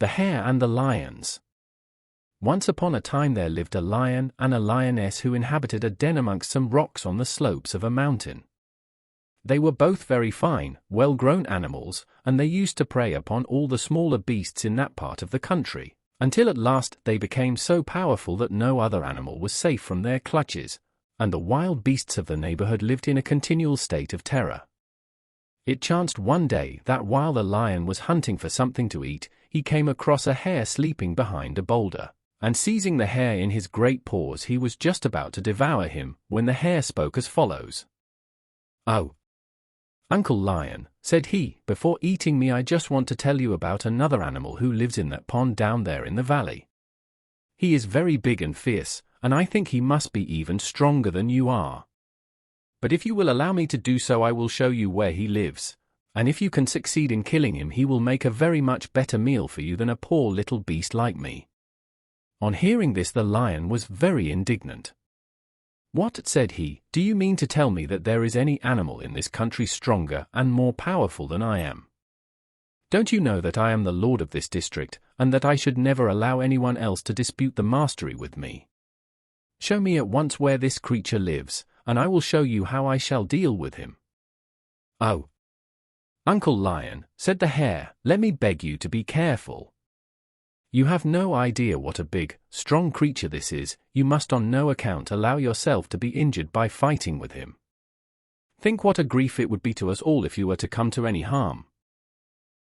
The Hare and the Lions. Once upon a time there lived a lion and a lioness who inhabited a den amongst some rocks on the slopes of a mountain. They were both very fine, well-grown animals, and they used to prey upon all the smaller beasts in that part of the country, until at last they became so powerful that no other animal was safe from their clutches, and the wild beasts of the neighborhood lived in a continual state of terror. It chanced one day that while the lion was hunting for something to eat, he came across a hare sleeping behind a boulder, and seizing the hare in his great paws he was just about to devour him, when the hare spoke as follows. "Oh, Uncle Lion," said he, "before eating me I just want to tell you about another animal who lives in that pond down there in the valley. He is very big and fierce, and I think he must be even stronger than you are. But if you will allow me to do so I will show you where he lives, and if you can succeed in killing him he will make a very much better meal for you than a poor little beast like me." On hearing this the lion was very indignant. "What," said he, "do you mean to tell me that there is any animal in this country stronger and more powerful than I am? Don't you know that I am the lord of this district, and that I should never allow anyone else to dispute the mastery with me? Show me at once where this creature lives, and I will show you how I shall deal with him." "Oh, Uncle Lion," said the hare, "let me beg you to be careful. You have no idea what a big, strong creature this is. You must on no account allow yourself to be injured by fighting with him. Think what a grief it would be to us all if you were to come to any harm."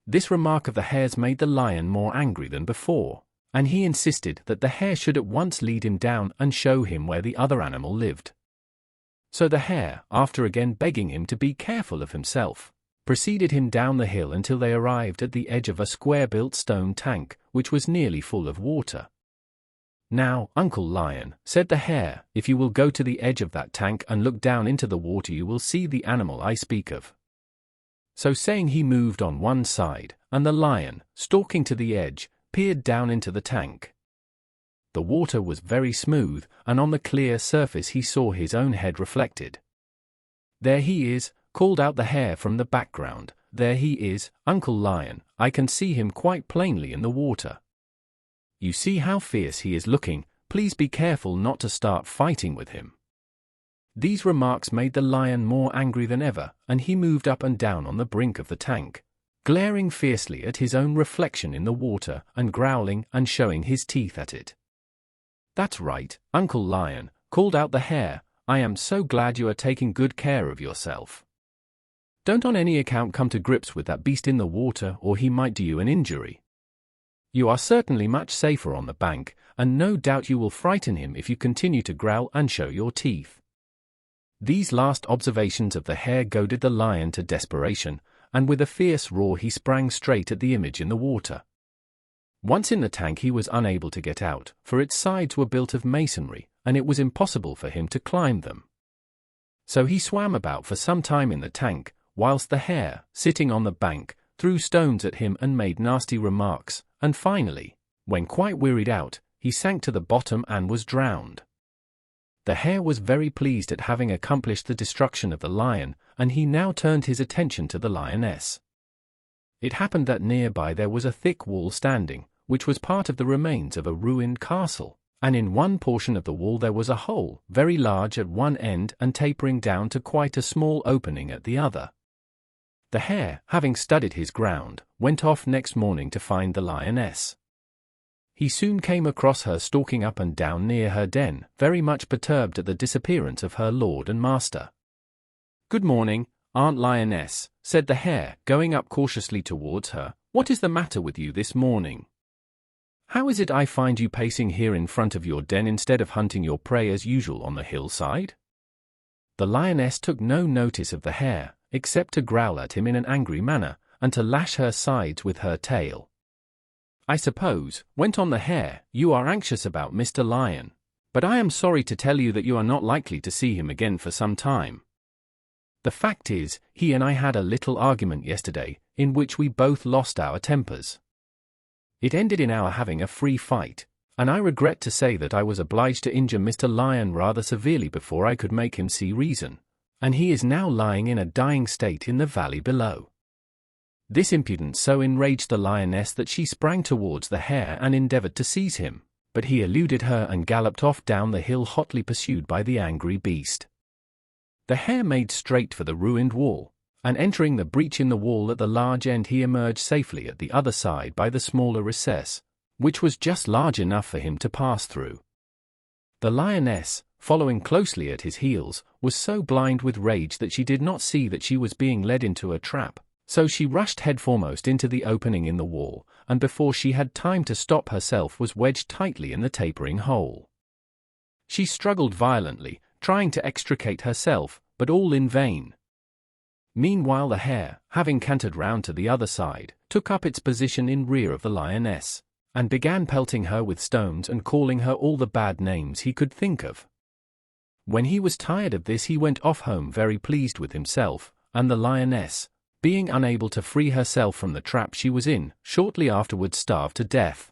This remark of the hare's made the lion more angry than before, and he insisted that the hare should at once lead him down and show him where the other animal lived. So the hare, after again begging him to be careful of himself, preceded him down the hill until they arrived at the edge of a square-built stone tank, which was nearly full of water. "Now, Uncle Lion," said the hare, "if you will go to the edge of that tank and look down into the water you will see the animal I speak of." So saying he moved on one side, and the lion, stalking to the edge, peered down into the tank. The water was very smooth, and on the clear surface he saw his own head reflected. "There he is," called out the hare from the background. "There he is, Uncle Lion, I can see him quite plainly in the water. You see how fierce he is looking, please be careful not to start fighting with him." These remarks made the lion more angry than ever, and he moved up and down on the brink of the tank, glaring fiercely at his own reflection in the water and growling and showing his teeth at it. "That's right, Uncle Lion," called out the hare, "I am so glad you are taking good care of yourself. Don't on any account come to grips with that beast in the water or he might do you an injury. You are certainly much safer on the bank, and no doubt you will frighten him if you continue to growl and show your teeth." These last observations of the hare goaded the lion to desperation, and with a fierce roar he sprang straight at the image in the water. Once in the tank he was unable to get out, for its sides were built of masonry, and it was impossible for him to climb them. So he swam about for some time in the tank, whilst the hare, sitting on the bank, threw stones at him and made nasty remarks, and finally, when quite wearied out, he sank to the bottom and was drowned. The hare was very pleased at having accomplished the destruction of the lion, and he now turned his attention to the lioness. It happened that nearby there was a thick wall standing, which was part of the remains of a ruined castle, and in one portion of the wall there was a hole, very large at one end and tapering down to quite a small opening at the other. The hare, having studied his ground, went off next morning to find the lioness. He soon came across her stalking up and down near her den, very much perturbed at the disappearance of her lord and master. "Good morning, Aunt Lioness," said the hare, going up cautiously towards her. "What is the matter with you this morning? How is it I find you pacing here in front of your den instead of hunting your prey as usual on the hillside?" The lioness took no notice of the hare, except to growl at him in an angry manner, and to lash her sides with her tail. "I suppose," went on the hare, "you are anxious about Mr. Lion, but I am sorry to tell you that you are not likely to see him again for some time. The fact is, he and I had a little argument yesterday, in which we both lost our tempers. It ended in our having a free fight, and I regret to say that I was obliged to injure Mr. Lion rather severely before I could make him see reason, and he is now lying in a dying state in the valley below. This impudence so enraged the lioness that she sprang towards the hare and endeavored to seize him, but he eluded her and galloped off down the hill, hotly pursued by the angry beast. The hare made straight for the ruined wall, and entering the breach in the wall at the large end, he emerged safely at the other side by the smaller recess, which was just large enough for him to pass through. The lioness, following closely at his heels, was so blind with rage that she did not see that she was being led into a trap, so she rushed headforemost into the opening in the wall, and before she had time to stop herself was wedged tightly in the tapering hole. She struggled violently, trying to extricate herself, but all in vain. Meanwhile the hare, having cantered round to the other side, took up its position in rear of the lioness, and began pelting her with stones and calling her all the bad names he could think of. When he was tired of this, he went off home very pleased with himself, and the lioness, being unable to free herself from the trap she was in, shortly afterwards starved to death.